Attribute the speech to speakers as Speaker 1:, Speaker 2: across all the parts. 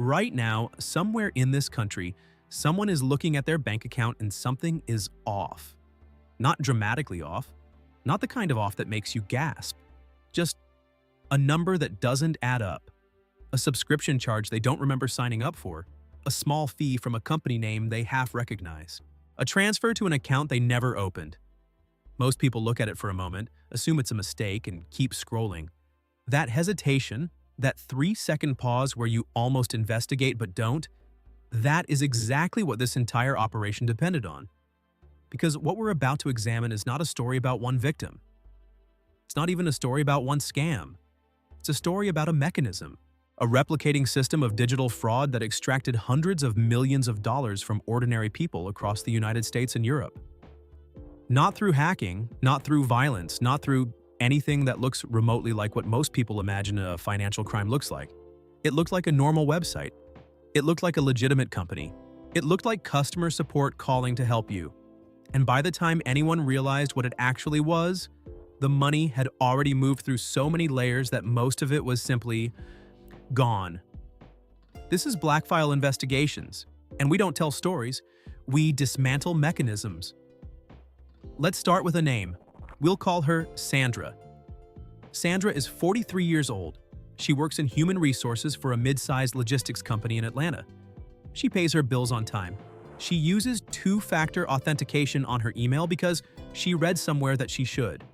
Speaker 1: Right now, somewhere in this country, someone is looking at their bank account and something is off. Not dramatically off, not the kind of off that makes you gasp. Just a number that doesn't add up. A subscription charge they don't remember signing up for. A small fee from a company name they half recognize. A transfer to an account they never opened. Most people look at it for a moment, assume it's a mistake, and keep scrolling. That hesitation, that 3-second pause where you almost investigate but don't, that is exactly what this entire operation depended on. Because what we're about to examine is not a story about one victim. It's not even a story about one scam. It's a story about a mechanism, a replicating system of digital fraud that extracted hundreds of millions of dollars from ordinary people across the United States and Europe. Not through hacking, not through violence, not through anything that looks remotely like what most people imagine a financial crime looks like. It looked like a normal website. It looked like a legitimate company. It looked like customer support calling to help you. And by the time anyone realized what it actually was, the money had already moved through so many layers that most of it was simply gone. This is Blackfile Investigations, and we don't tell stories, we dismantle mechanisms. Let's start with a name. We'll call her Sandra. Sandra is 43 years old. She works in human resources for a mid-sized logistics company in Atlanta. She pays her bills on time. She uses two-factor authentication on her email because she read somewhere that she should.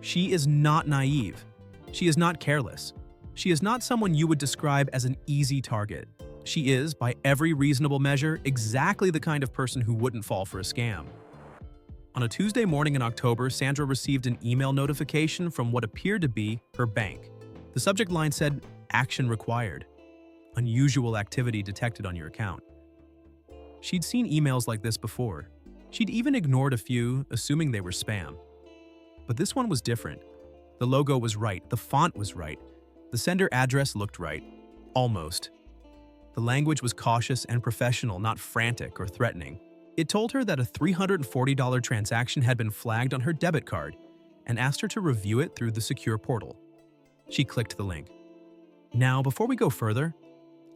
Speaker 1: She is not naive. She is not careless. She is not someone you would describe as an easy target. She is, by every reasonable measure, exactly the kind of person who wouldn't fall for a scam. On a Tuesday morning in October, Sandra received an email notification from what appeared to be her bank. The subject line said, "Action required. Unusual activity detected on your account." She'd seen emails like this before. She'd even ignored a few, assuming they were spam. But this one was different. The logo was right, the font was right, the sender address looked right. Almost. The language was cautious and professional, not frantic or threatening. It told her that a $340 transaction had been flagged on her debit card and asked her to review it through the secure portal. She clicked the link. Now, before we go further,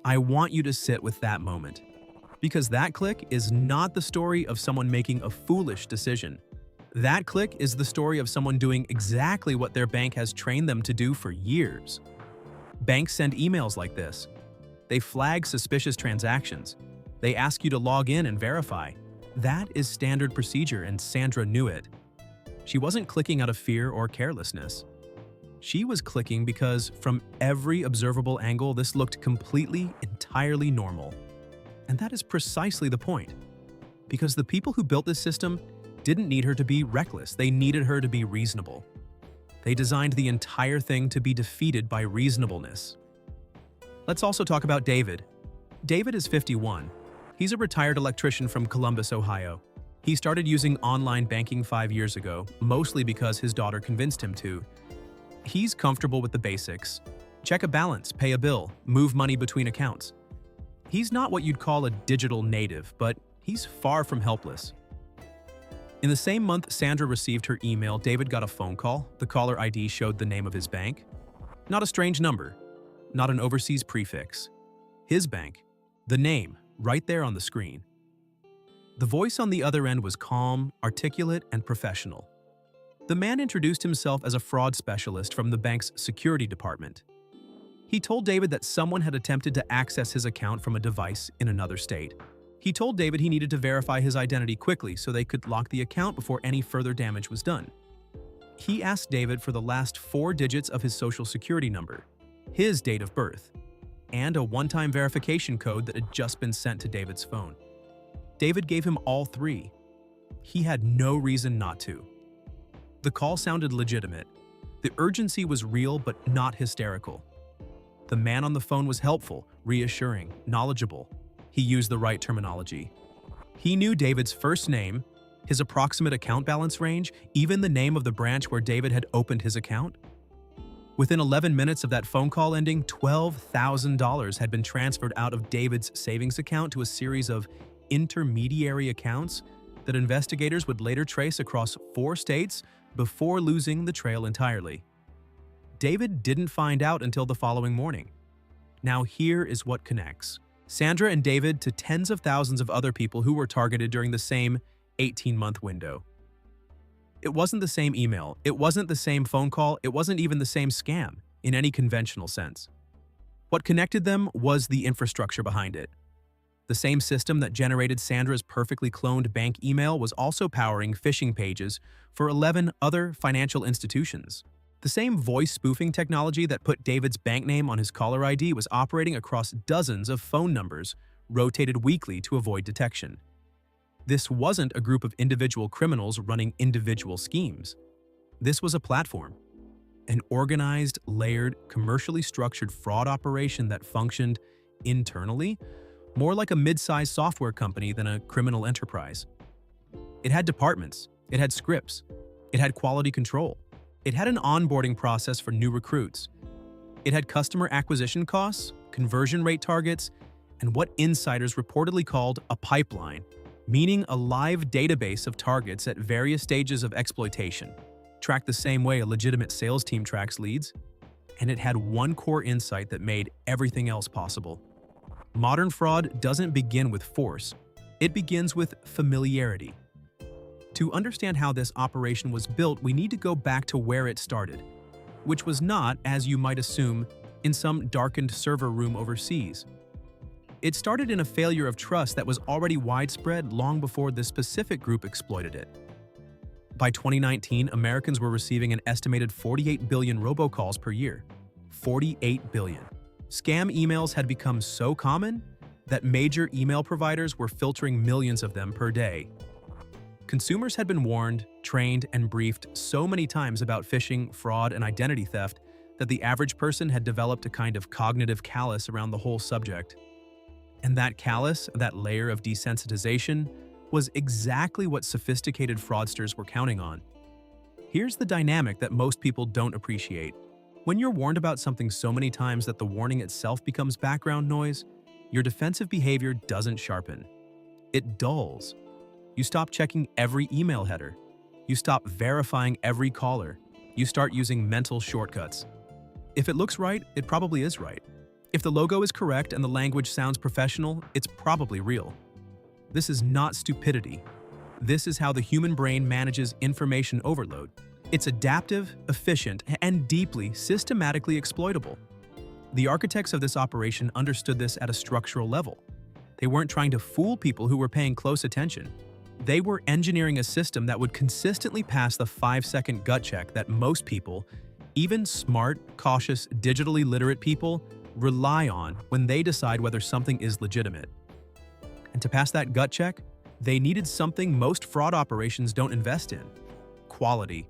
Speaker 1: I want you to sit with that moment. Because that click is not the story of someone making a foolish decision. That click is the story of someone doing exactly what their bank has trained them to do for years. Banks send emails like this. They flag suspicious transactions. They ask you to log in and verify. That is standard procedure, and Sandra knew it. She wasn't clicking out of fear or carelessness. She was clicking because, from every observable angle, this looked completely, entirely normal. And that is precisely the point. Because the people who built this system didn't need her to be reckless, they needed her to be reasonable. They designed the entire thing to be defeated by reasonableness. Let's also talk about David. David is 51. He's a retired electrician from Columbus, Ohio. He started using online banking 5 years ago, mostly because his daughter convinced him to. He's comfortable with the basics. Check a balance, pay a bill, move money between accounts. He's not what you'd call a digital native, but he's far from helpless. In the same month Sandra received her email, David got a phone call. The caller ID showed the name of his bank. Not a strange number, not an overseas prefix. His bank, the name, right there on the screen. The voice on the other end was calm, articulate, and professional. The man introduced himself as a fraud specialist from the bank's security department. He told David that someone had attempted to access his account from a device in another state. He told David he needed to verify his identity quickly so they could lock the account before any further damage was done. He asked David for the last 4 digits of his social security number, his date of birth, and a one-time verification code that had just been sent to David's phone. David gave him all 3. He had no reason not to. The call sounded legitimate. The urgency was real but not hysterical. The man on the phone was helpful, reassuring, knowledgeable. He used the right terminology. He knew David's first name, his approximate account balance range, even the name of the branch where David had opened his account. Within 11 minutes of that phone call ending, $12,000 had been transferred out of David's savings account to a series of intermediary accounts that investigators would later trace across 4 states before losing the trail entirely. David didn't find out until the following morning. Now here is what connects Sandra and David to tens of thousands of other people who were targeted during the same 18-month window. It wasn't the same email, it wasn't the same phone call, it wasn't even the same scam in any conventional sense. What connected them was the infrastructure behind it. The same system that generated Sandra's perfectly cloned bank email was also powering phishing pages for 11 other financial institutions. The same voice spoofing technology that put David's bank name on his caller ID was operating across dozens of phone numbers, rotated weekly to avoid detection. This wasn't a group of individual criminals running individual schemes. This was a platform, an organized, layered, commercially structured fraud operation that functioned internally more like a mid-sized software company than a criminal enterprise. It had departments, it had scripts, it had quality control, it had an onboarding process for new recruits, it had customer acquisition costs, conversion rate targets, and what insiders reportedly called a pipeline, meaning a live database of targets at various stages of exploitation, tracked the same way a legitimate sales team tracks leads, and it had one core insight that made everything else possible. Modern fraud doesn't begin with force, it begins with familiarity. To understand how this operation was built, we need to go back to where it started, which was not, as you might assume, in some darkened server room overseas. It started in a failure of trust that was already widespread long before this specific group exploited it. By 2019, Americans were receiving an estimated 48 billion robocalls per year. 48 billion. Scam emails had become so common that major email providers were filtering millions of them per day. Consumers had been warned, trained, and briefed so many times about phishing, fraud, and identity theft that the average person had developed a kind of cognitive callus around the whole subject. And that callus, that layer of desensitization, was exactly what sophisticated fraudsters were counting on. Here's the dynamic that most people don't appreciate. When you're warned about something so many times that the warning itself becomes background noise, your defensive behavior doesn't sharpen. It dulls. You stop checking every email header. You stop verifying every caller. You start using mental shortcuts. If it looks right, it probably is right. If the logo is correct and the language sounds professional, it's probably real. This is not stupidity. This is how the human brain manages information overload. It's adaptive, efficient, and deeply, systematically exploitable. The architects of this operation understood this at a structural level. They weren't trying to fool people who were paying close attention. They were engineering a system that would consistently pass the 5-second gut check that most people, even smart, cautious, digitally literate people, rely on when they decide whether something is legitimate. And to pass that gut check, they needed something most fraud operations don't invest in: quality.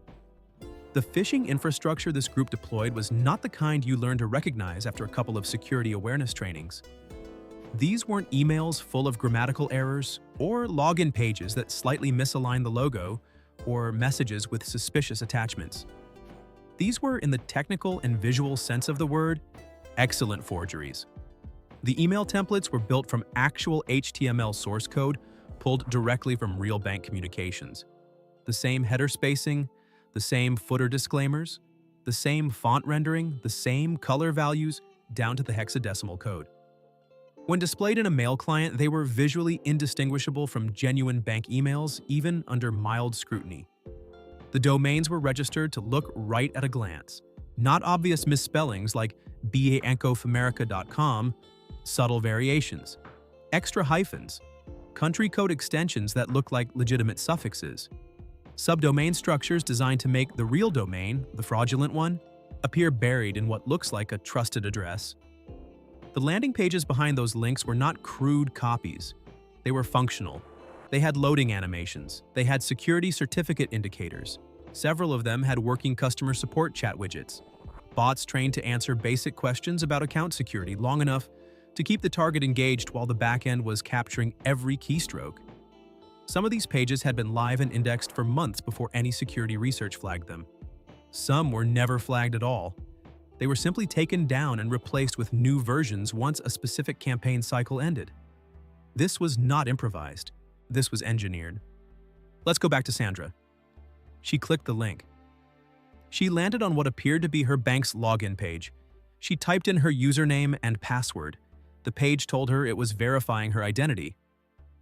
Speaker 1: The phishing infrastructure this group deployed was not the kind you learn to recognize after a couple of security awareness trainings. These weren't emails full of grammatical errors or login pages that slightly misalign the logo or messages with suspicious attachments. These were, in the technical and visual sense of the word, excellent forgeries. The email templates were built from actual HTML source code pulled directly from real bank communications. The same header spacing, the same footer disclaimers, the same font rendering, the same color values, down to the hexadecimal code. When displayed in a mail client, they were visually indistinguishable from genuine bank emails, even under mild scrutiny. The domains were registered to look right at a glance. Not obvious misspellings like bankofamerica.com, subtle variations, extra hyphens, country code extensions that look like legitimate suffixes, subdomain structures designed to make the real domain, the fraudulent one, appear buried in what looks like a trusted address. The landing pages behind those links were not crude copies. They were functional. They had loading animations. They had security certificate indicators. Several of them had working customer support chat widgets. Bots trained to answer basic questions about account security long enough to keep the target engaged while the backend was capturing every keystroke. Some of these pages had been live and indexed for months before any security research flagged them. Some were never flagged at all. They were simply taken down and replaced with new versions once a specific campaign cycle ended. This was not improvised. This was engineered. Let's go back to Sandra. She clicked the link. She landed on what appeared to be her bank's login page. She typed in her username and password. The page told her it was verifying her identity.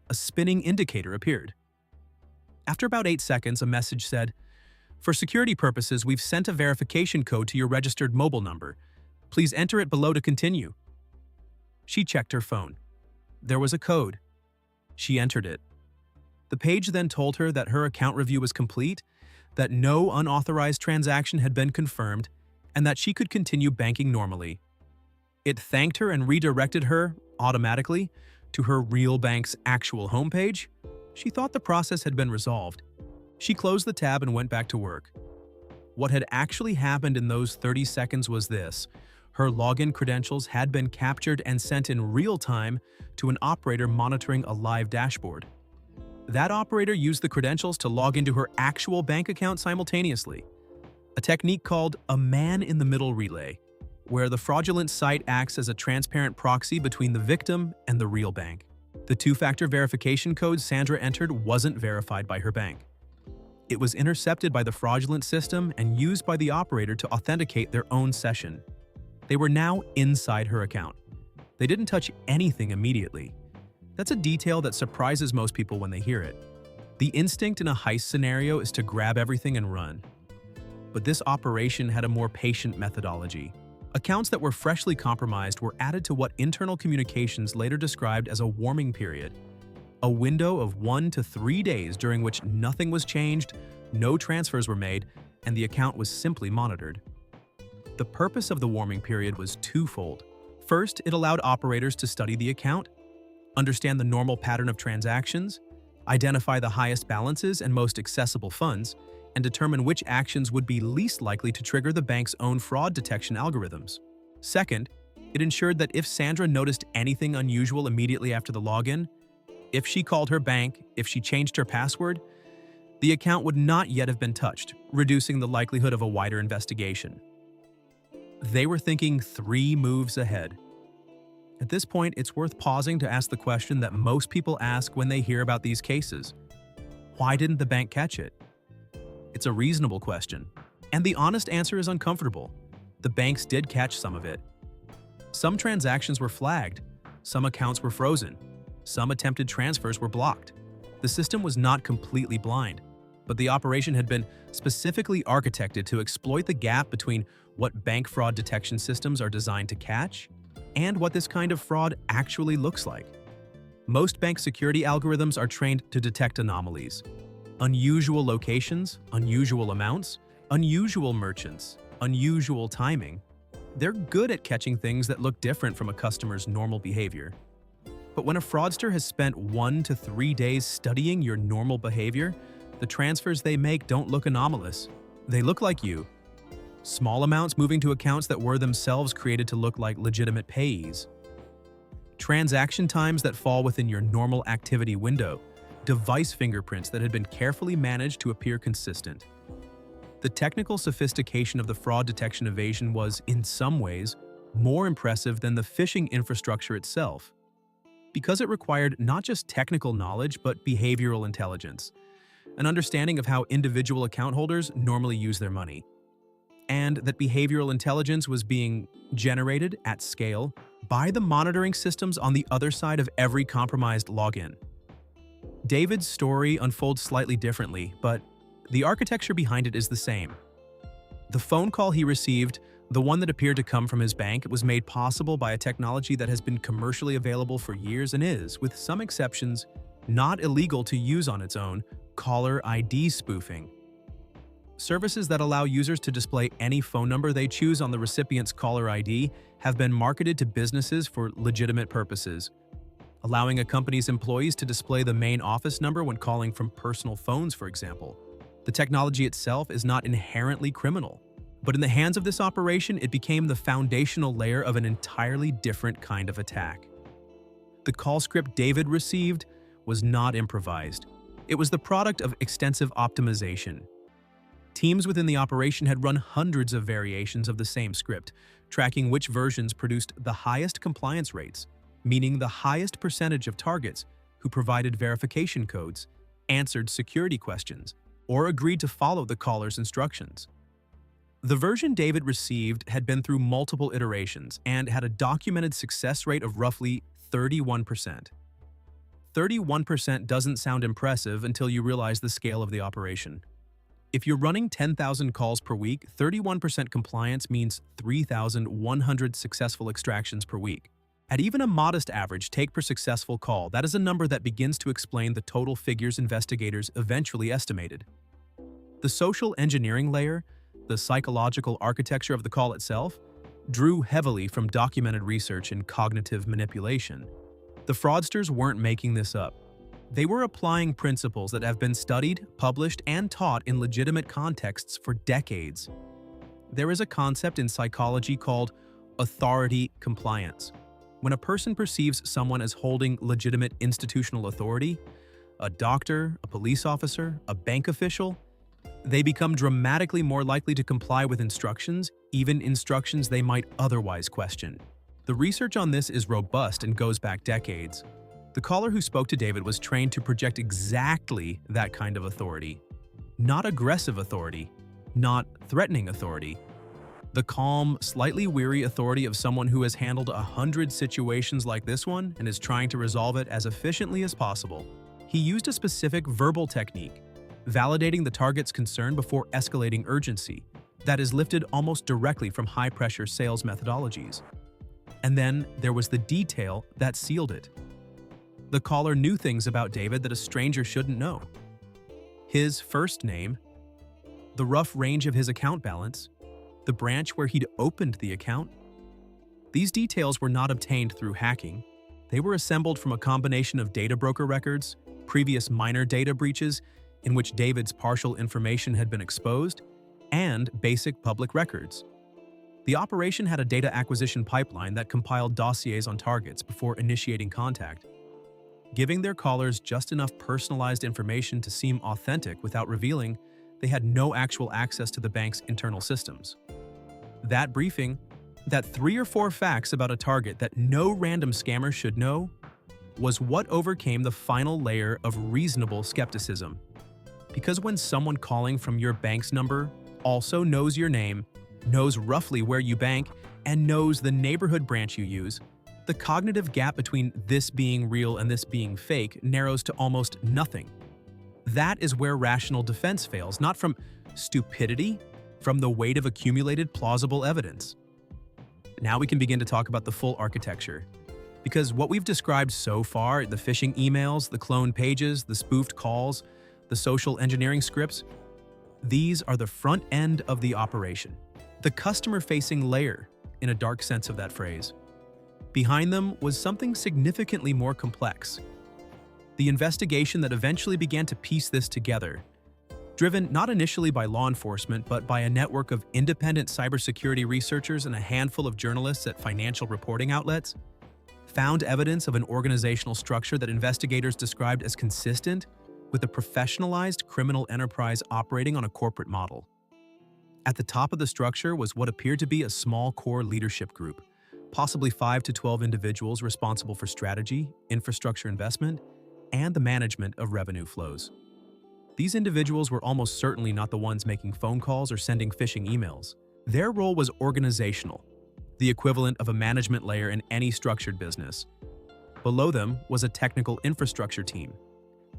Speaker 1: A spinning indicator appeared. After about 8 seconds, a message said, "For security purposes, we've sent a verification code to your registered mobile number. Please enter it below to continue." She checked her phone. There was a code. She entered it. The page then told her that her account review was complete, that no unauthorized transaction had been confirmed, and that she could continue banking normally. It thanked her and redirected her, automatically, to her real bank's actual homepage. She thought the process had been resolved. She closed the tab and went back to work. What had actually happened in those 30 seconds was this. Her login credentials had been captured and sent in real time to an operator monitoring a live dashboard. That operator used the credentials to log into her actual bank account simultaneously, a technique called a man-in-the-middle relay, where the fraudulent site acts as a transparent proxy between the victim and the real bank. The two-factor verification code Sandra entered wasn't verified by her bank. It was intercepted by the fraudulent system and used by the operator to authenticate their own session. They were now inside her account. They didn't touch anything immediately. That's a detail that surprises most people when they hear it. The instinct in a heist scenario is to grab everything and run. But this operation had a more patient methodology. Accounts that were freshly compromised were added to what internal communications later described as a warming period, a window of 1 to 3 days during which nothing was changed, no transfers were made, and the account was simply monitored. The purpose of the warming period was twofold. First, it allowed operators to study the account, understand the normal pattern of transactions, identify the highest balances and most accessible funds, and determine which actions would be least likely to trigger the bank's own fraud detection algorithms. Second, it ensured that if Sandra noticed anything unusual immediately after the login, if she called her bank, if she changed her password, the account would not yet have been touched, reducing the likelihood of a wider investigation. They were thinking 3 moves ahead. At this point, it's worth pausing to ask the question that most people ask when they hear about these cases. Why didn't the bank catch it? It's a reasonable question, and the honest answer is uncomfortable. The banks did catch some of it. Some transactions were flagged, some accounts were frozen, some attempted transfers were blocked. The system was not completely blind, but the operation had been specifically architected to exploit the gap between what bank fraud detection systems are designed to catch and what this kind of fraud actually looks like. Most bank security algorithms are trained to detect anomalies. Unusual locations, unusual amounts, unusual merchants, unusual timing. They're good at catching things that look different from a customer's normal behavior. But when a fraudster has spent 1 to 3 days studying your normal behavior, the transfers they make don't look anomalous. They look like you. Small amounts moving to accounts that were themselves created to look like legitimate payees. Transaction times that fall within your normal activity window. Device fingerprints that had been carefully managed to appear consistent. The technical sophistication of the fraud detection evasion was, in some ways, more impressive than the phishing infrastructure itself, because it required not just technical knowledge but behavioral intelligence, an understanding of how individual account holders normally use their money, and that behavioral intelligence was being generated at scale by the monitoring systems on the other side of every compromised login. David's story unfolds slightly differently, but the architecture behind it is the same. The phone call he received, the one that appeared to come from his bank, was made possible by a technology that has been commercially available for years and is, with some exceptions, not illegal to use on its own: caller ID spoofing. Services that allow users to display any phone number they choose on the recipient's caller ID have been marketed to businesses for legitimate purposes, allowing a company's employees to display the main office number when calling from personal phones, for example. The technology itself is not inherently criminal, but in the hands of this operation, it became the foundational layer of an entirely different kind of attack. The call script David received was not improvised. It was the product of extensive optimization. Teams within the operation had run hundreds of variations of the same script, tracking which versions produced the highest compliance rates, meaning the highest percentage of targets who provided verification codes, answered security questions, or agreed to follow the caller's instructions. The version David received had been through multiple iterations and had a documented success rate of roughly 31%. 31% doesn't sound impressive until you realize the scale of the operation. If you're running 10,000 calls per week, 31% compliance means 3,100 successful extractions per week. At even a modest average take per successful call, that is a number that begins to explain the total figures investigators eventually estimated. The social engineering layer, the psychological architecture of the call itself, drew heavily from documented research in cognitive manipulation. The fraudsters weren't making this up. They were applying principles that have been studied, published, and taught in legitimate contexts for decades. There is a concept in psychology called authority compliance. When a person perceives someone as holding legitimate institutional authority, a doctor, a police officer, a bank official, they become dramatically more likely to comply with instructions, even instructions they might otherwise question. The research on this is robust and goes back decades. The caller who spoke to David was trained to project exactly that kind of authority. Not aggressive authority, not threatening authority. The calm, slightly weary authority of someone who has handled 100 situations like this one and is trying to resolve it as efficiently as possible. He used a specific verbal technique, validating the target's concern before escalating urgency, that is lifted almost directly from high-pressure sales methodologies. And then there was the detail that sealed it. The caller knew things about David that a stranger shouldn't know. His first name, the rough range of his account balance, the branch where he'd opened the account. These details were not obtained through hacking. They were assembled from a combination of data broker records, previous minor data breaches in which David's partial information had been exposed, and basic public records. The operation had a data acquisition pipeline that compiled dossiers on targets before initiating contact, giving their callers just enough personalized information to seem authentic without revealing they had no actual access to the bank's internal systems. That briefing, that 3 or 4 facts about a target that no random scammer should know, was what overcame the final layer of reasonable skepticism. Because when someone calling from your bank's number also knows your name, knows roughly where you bank, and knows the neighborhood branch you use, the cognitive gap between this being real and this being fake narrows to almost nothing. That is where rational defense fails, not from stupidity, from the weight of accumulated plausible evidence. Now we can begin to talk about the full architecture. Because what we've described so far, the phishing emails, the cloned pages, the spoofed calls, the social engineering scripts, these are the front end of the operation. The customer-facing layer, in a dark sense of that phrase. Behind them was something significantly more complex. The investigation that eventually began to piece this together, driven not initially by law enforcement but by a network of independent cybersecurity researchers and a handful of journalists at financial reporting outlets, found evidence of an organizational structure that investigators described as consistent with a professionalized criminal enterprise operating on a corporate model. At the top of the structure was what appeared to be a small core leadership group, possibly 5 to 12 individuals responsible for strategy, infrastructure investment, and the management of revenue flows. These individuals were almost certainly not the ones making phone calls or sending phishing emails. Their role was organizational, the equivalent of a management layer in any structured business. Below them was a technical infrastructure team.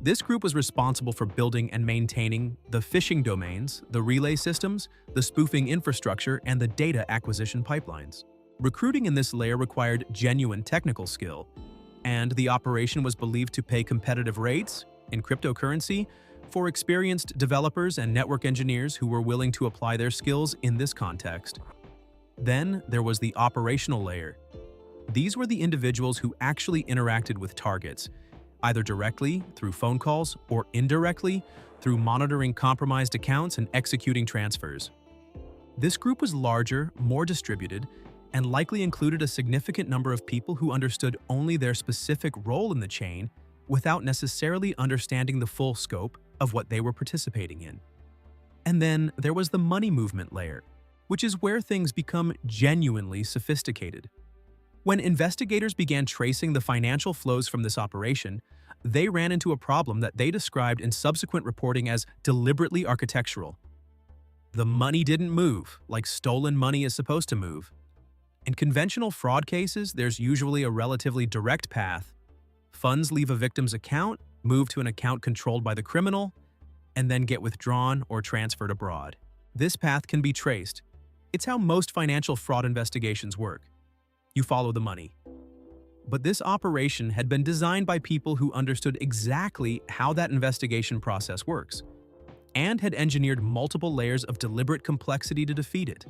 Speaker 1: This group was responsible for building and maintaining the phishing domains, the relay systems, the spoofing infrastructure, and the data acquisition pipelines. Recruiting in this layer required genuine technical skill, and the operation was believed to pay competitive rates in cryptocurrency for experienced developers and network engineers who were willing to apply their skills in this context. Then there was the operational layer. These were the individuals who actually interacted with targets, either directly through phone calls or indirectly through monitoring compromised accounts and executing transfers. This group was larger, more distributed, and likely included a significant number of people who understood only their specific role in the chain without necessarily understanding the full scope of what they were participating in. And then there was the money movement layer, which is where things become genuinely sophisticated. When investigators began tracing the financial flows from this operation, they ran into a problem that they described in subsequent reporting as deliberately architectural. The money didn't move, like stolen money is supposed to move. In conventional fraud cases, there's usually a relatively direct path. Funds leave a victim's account, move to an account controlled by the criminal, and then get withdrawn or transferred abroad. This path can be traced. It's how most financial fraud investigations work. You follow the money. But this operation had been designed by people who understood exactly how that investigation process works, and had engineered multiple layers of deliberate complexity to defeat it.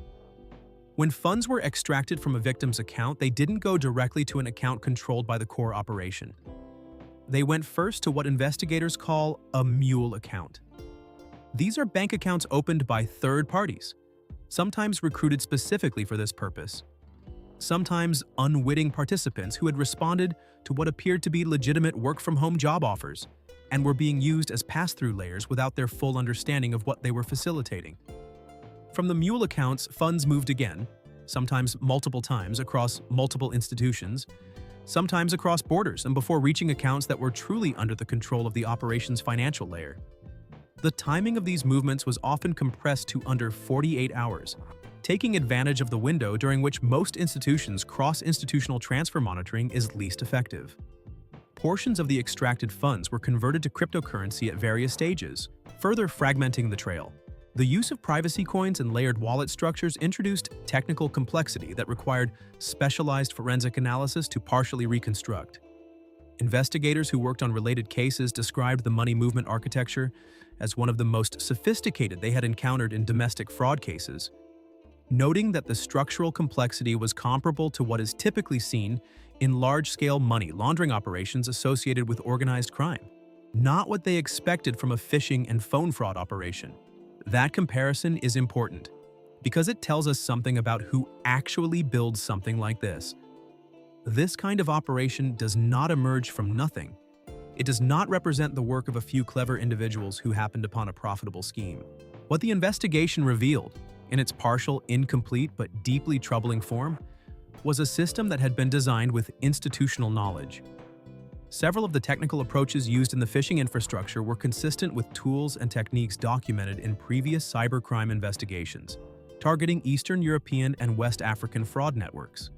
Speaker 1: When funds were extracted from a victim's account, they didn't go directly to an account controlled by the core operation. They went first to what investigators call a mule account. These are bank accounts opened by third parties, sometimes recruited specifically for this purpose. Sometimes unwitting participants who had responded to what appeared to be legitimate work-from-home job offers and were being used as pass-through layers without their full understanding of what they were facilitating. From the mule accounts, funds moved again, sometimes multiple times across multiple institutions, sometimes across borders and before reaching accounts that were truly under the control of the operation's financial layer. The timing of these movements was often compressed to under 48 hours, taking advantage of the window during which most institutions' cross-institutional transfer monitoring is least effective. Portions of the extracted funds were converted to cryptocurrency at various stages, further fragmenting the trail. The use of privacy coins and layered wallet structures introduced technical complexity that required specialized forensic analysis to partially reconstruct. Investigators who worked on related cases described the money movement architecture as one of the most sophisticated they had encountered in domestic fraud cases, noting that the structural complexity was comparable to what is typically seen in large-scale money laundering operations associated with organized crime, not what they expected from a phishing and phone fraud operation. That comparison is important because it tells us something about who actually builds something like this. This kind of operation does not emerge from nothing. It does not represent the work of a few clever individuals who happened upon a profitable scheme. What the investigation revealed, in its partial, incomplete, but deeply troubling form, was a system that had been designed with institutional knowledge. Several of the technical approaches used in the phishing infrastructure were consistent with tools and techniques documented in previous cybercrime investigations, targeting Eastern European and West African fraud networks.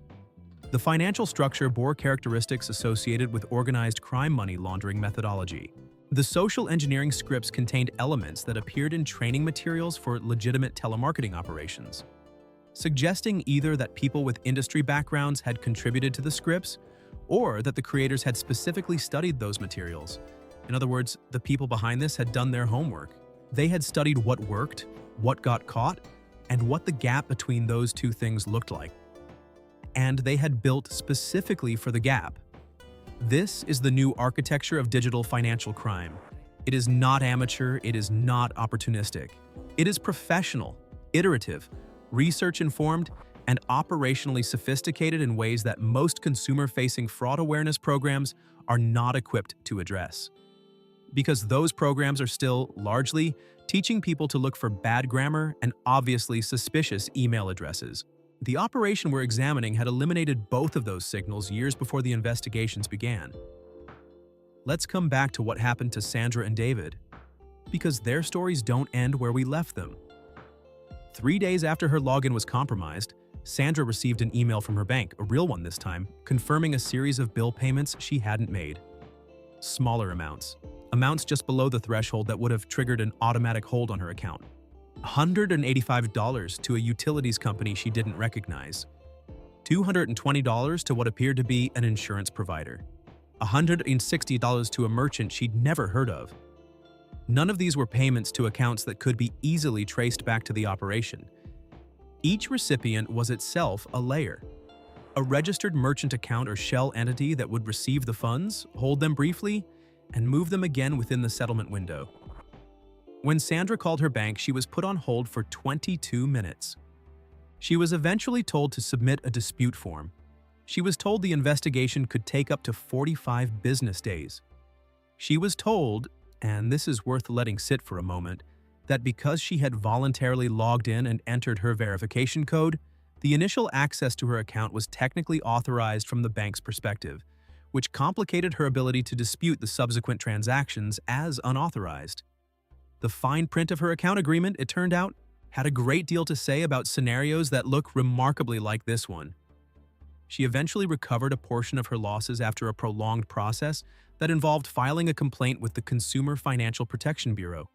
Speaker 1: The financial structure bore characteristics associated with organized crime money laundering methodology. The social engineering scripts contained elements that appeared in training materials for legitimate telemarketing operations, suggesting either that people with industry backgrounds had contributed to the scripts or that the creators had specifically studied those materials. In other words, the people behind this had done their homework. They had studied what worked, what got caught, and what the gap between those two things looked like. And they had built specifically for the gap. This is the new architecture of digital financial crime. It is not amateur, it is not opportunistic. It is professional, iterative, research-informed, and operationally sophisticated in ways that most consumer-facing fraud awareness programs are not equipped to address. Because those programs are still, largely, teaching people to look for bad grammar and obviously suspicious email addresses. The operation we're examining had eliminated both of those signals years before the investigations began. Let's come back to what happened to Sandra and David, because their stories don't end where we left them. 3 days after her login was compromised, Sandra received an email from her bank, a real one this time, confirming a series of bill payments she hadn't made. Smaller amounts just below the threshold that would have triggered an automatic hold on her account. $185 to a utilities company she didn't recognize, $220 to what appeared to be an insurance provider, $160 to a merchant she'd never heard of. None of these were payments to accounts that could be easily traced back to the operation. Each recipient was itself a layer, a registered merchant account or shell entity that would receive the funds, hold them briefly, and move them again within the settlement window. When Sandra called her bank, she was put on hold for 22 minutes. She was eventually told to submit a dispute form. She was told the investigation could take up to 45 business days. She was told, and this is worth letting sit for a moment, that because she had voluntarily logged in and entered her verification code, the initial access to her account was technically authorized from the bank's perspective, which complicated her ability to dispute the subsequent transactions as unauthorized. The fine print of her account agreement, it turned out, had a great deal to say about scenarios that look remarkably like this one. She eventually recovered a portion of her losses after a prolonged process that involved filing a complaint with the Consumer Financial Protection Bureau.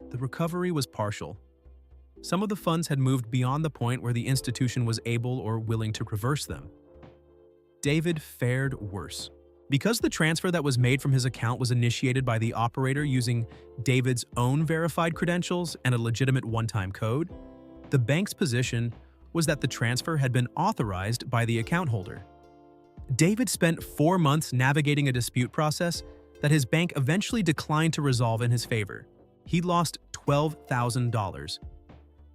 Speaker 1: The recovery was partial. Some of the funds had moved beyond the point where the institution was able or willing to reverse them. David fared worse. Because the transfer that was made from his account was initiated by the operator using David's own verified credentials and a legitimate one-time code, the bank's position was that the transfer had been authorized by the account holder. David spent 4 months navigating a dispute process that his bank eventually declined to resolve in his favor. He lost $12,000.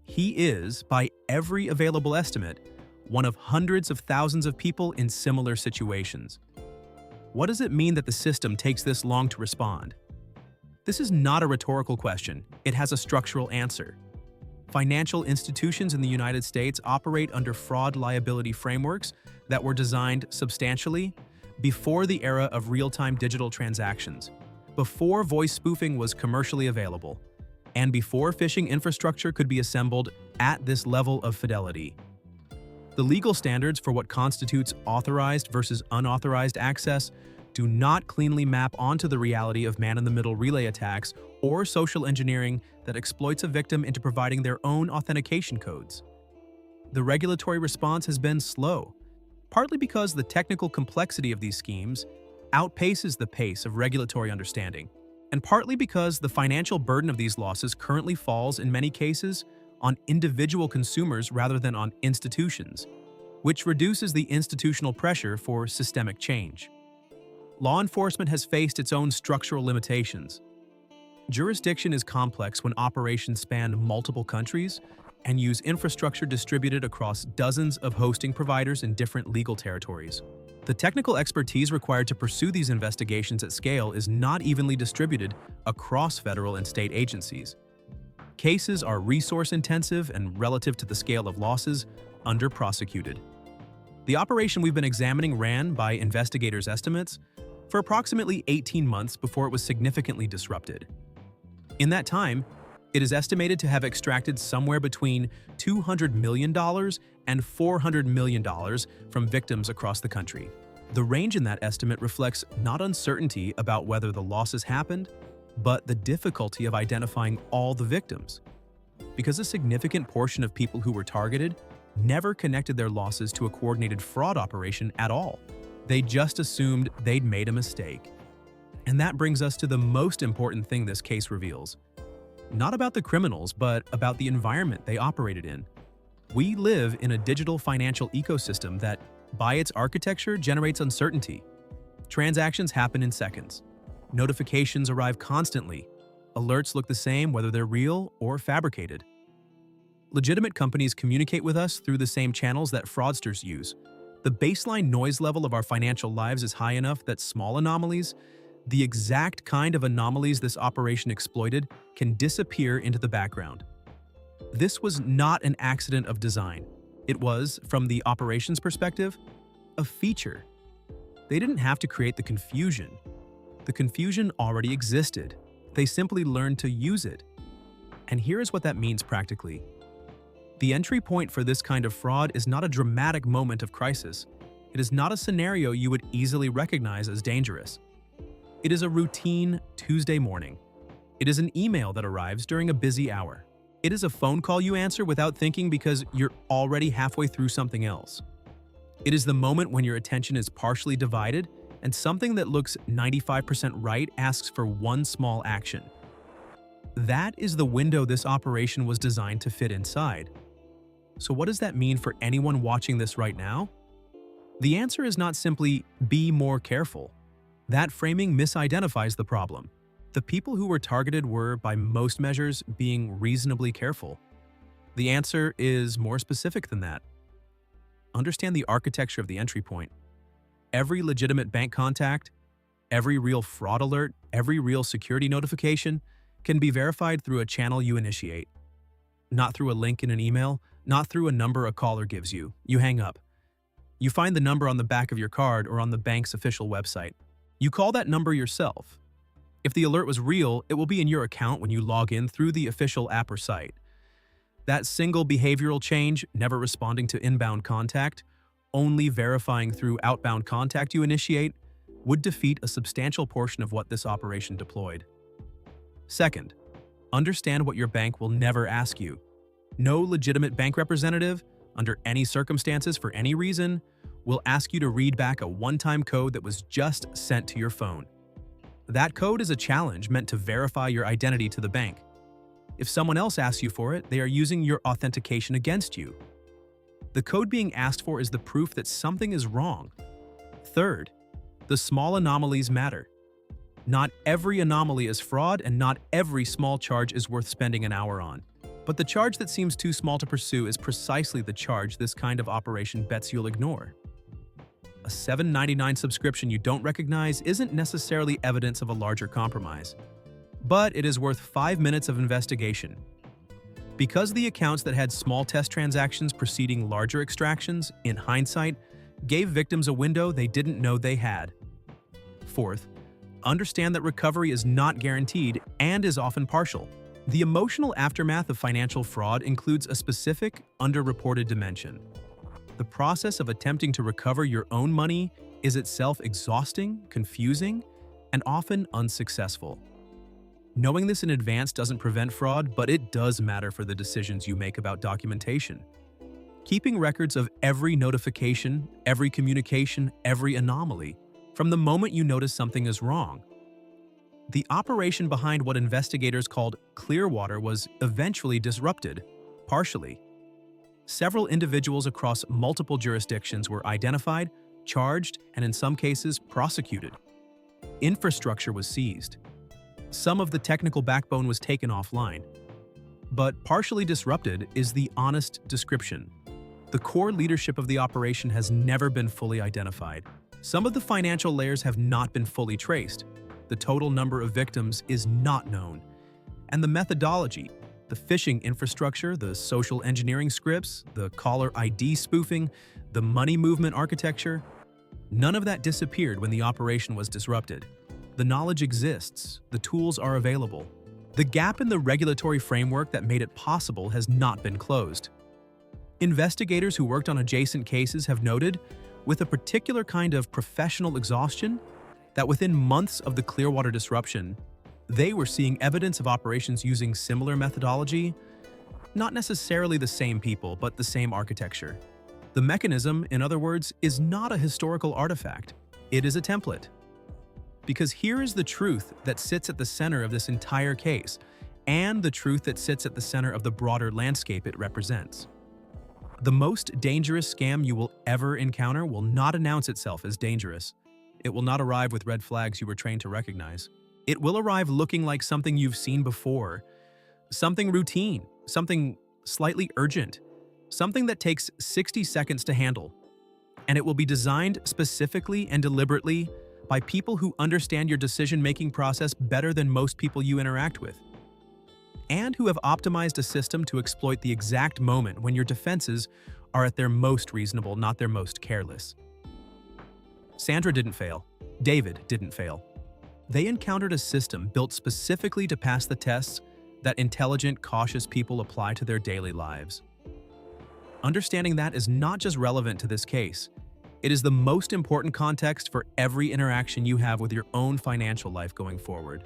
Speaker 1: He is, by every available estimate, one of hundreds of thousands of people in similar situations. What does it mean that the system takes this long to respond? This is not a rhetorical question. It has a structural answer. Financial institutions in the United States operate under fraud liability frameworks that were designed substantially before the era of real-time digital transactions, before voice spoofing was commercially available, and before phishing infrastructure could be assembled at this level of fidelity. The legal standards for what constitutes authorized versus unauthorized access do not cleanly map onto the reality of man-in-the-middle relay attacks or social engineering that exploits a victim into providing their own authentication codes. The regulatory response has been slow, partly because the technical complexity of these schemes outpaces the pace of regulatory understanding, and partly because the financial burden of these losses currently falls, in many cases, on individual consumers rather than on institutions, which reduces the institutional pressure for systemic change. Law enforcement has faced its own structural limitations. Jurisdiction is complex when operations span multiple countries and use infrastructure distributed across dozens of hosting providers in different legal territories. The technical expertise required to pursue these investigations at scale is not evenly distributed across federal and state agencies. Cases are resource-intensive and, relative to the scale of losses, under-prosecuted. The operation we've been examining ran, by investigators' estimates, for approximately 18 months before it was significantly disrupted. In that time, it is estimated to have extracted somewhere between $200 million and $400 million from victims across the country. The range in that estimate reflects not uncertainty about whether the losses happened, but the difficulty of identifying all the victims, because a significant portion of people who were targeted never connected their losses to a coordinated fraud operation at all. They just assumed they'd made a mistake. And that brings us to the most important thing this case reveals. Not about the criminals, but about the environment they operated in. We live in a digital financial ecosystem that, by its architecture, generates uncertainty. Transactions happen in seconds. Notifications arrive constantly. Alerts look the same whether they're real or fabricated. Legitimate companies communicate with us through the same channels that fraudsters use. The baseline noise level of our financial lives is high enough that small anomalies, the exact kind of anomalies this operation exploited, can disappear into the background. This was not an accident of design. It was, from the operations perspective, a feature. They didn't have to create the confusion. The confusion already existed. They simply learned to use it. And here is what that means practically. The entry point for this kind of fraud is not a dramatic moment of crisis. It is not a scenario you would easily recognize as dangerous. It is a routine Tuesday morning. It is an email that arrives during a busy hour. It is a phone call you answer without thinking because you're already halfway through something else. It is the moment when your attention is partially divided and something that looks 95% right asks for one small action. That is the window this operation was designed to fit inside. So what does that mean for anyone watching this right now? The answer is not simply be more careful. That framing misidentifies the problem. The people who were targeted were, by most measures, being reasonably careful. The answer is more specific than that. Understand the architecture of the entry point. Every legitimate bank contact, every real fraud alert, every real security notification can be verified through a channel you initiate. Not through a link in an email, not through a number a caller gives you. You hang up. You find the number on the back of your card or on the bank's official website. You call that number yourself. If the alert was real, it will be in your account when you log in through the official app or site. That single behavioral change, never responding to inbound contact, only verifying through outbound contact you initiate, would defeat a substantial portion of what this operation deployed. Second, understand what your bank will never ask you. No legitimate bank representative, under any circumstances for any reason, will ask you to read back a one-time code that was just sent to your phone. That code is a challenge meant to verify your identity to the bank. If someone else asks you for it, they are using your authentication against you. The code being asked for is the proof that something is wrong. Third, the small anomalies matter. Not every anomaly is fraud, and not every small charge is worth spending an hour on. But the charge that seems too small to pursue is precisely the charge this kind of operation bets you'll ignore. A $7.99 subscription you don't recognize isn't necessarily evidence of a larger compromise, but it is worth 5 minutes of investigation. Because the accounts that had small test transactions preceding larger extractions, in hindsight, gave victims a window they didn't know they had. Fourth, understand that recovery is not guaranteed and is often partial. The emotional aftermath of financial fraud includes a specific, underreported dimension. The process of attempting to recover your own money is itself exhausting, confusing, and often unsuccessful. Knowing this in advance doesn't prevent fraud, but it does matter for the decisions you make about documentation. Keeping records of every notification, every communication, every anomaly, from the moment you notice something is wrong. The operation behind what investigators called Clearwater was eventually disrupted, partially. Several individuals across multiple jurisdictions were identified, charged, and in some cases prosecuted. Infrastructure was seized. Some of the technical backbone was taken offline. But partially disrupted is the honest description. The core leadership of the operation has never been fully identified. Some of the financial layers have not been fully traced. The total number of victims is not known. And the methodology, the phishing infrastructure, the social engineering scripts, the caller ID spoofing, the money movement architecture, none of that disappeared when the operation was disrupted. The knowledge exists, the tools are available. The gap in the regulatory framework that made it possible has not been closed. Investigators who worked on adjacent cases have noted, with a particular kind of professional exhaustion, that within months of the Clearwater disruption, they were seeing evidence of operations using similar methodology, not necessarily the same people, but the same architecture. The mechanism, in other words, is not a historical artifact. It is a template. Because here is the truth that sits at the center of this entire case, and the truth that sits at the center of the broader landscape it represents. The most dangerous scam you will ever encounter will not announce itself as dangerous. It will not arrive with red flags you were trained to recognize. It will arrive looking like something you've seen before, something routine, something slightly urgent, something that takes 60 seconds to handle. And it will be designed specifically and deliberately by people who understand your decision-making process better than most people you interact with, and who have optimized a system to exploit the exact moment when your defenses are at their most reasonable, not their most careless. Sandra didn't fail. David didn't fail. They encountered a system built specifically to pass the tests that intelligent, cautious people apply to their daily lives. Understanding that is not just relevant to this case. It is the most important context for every interaction you have with your own financial life going forward.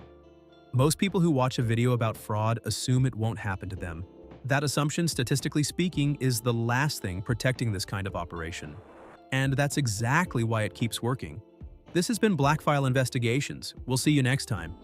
Speaker 1: Most people who watch a video about fraud assume it won't happen to them. That assumption, statistically speaking, is the last thing protecting this kind of operation. And that's exactly why it keeps working. This has been Blackfile Investigations. We'll see you next time.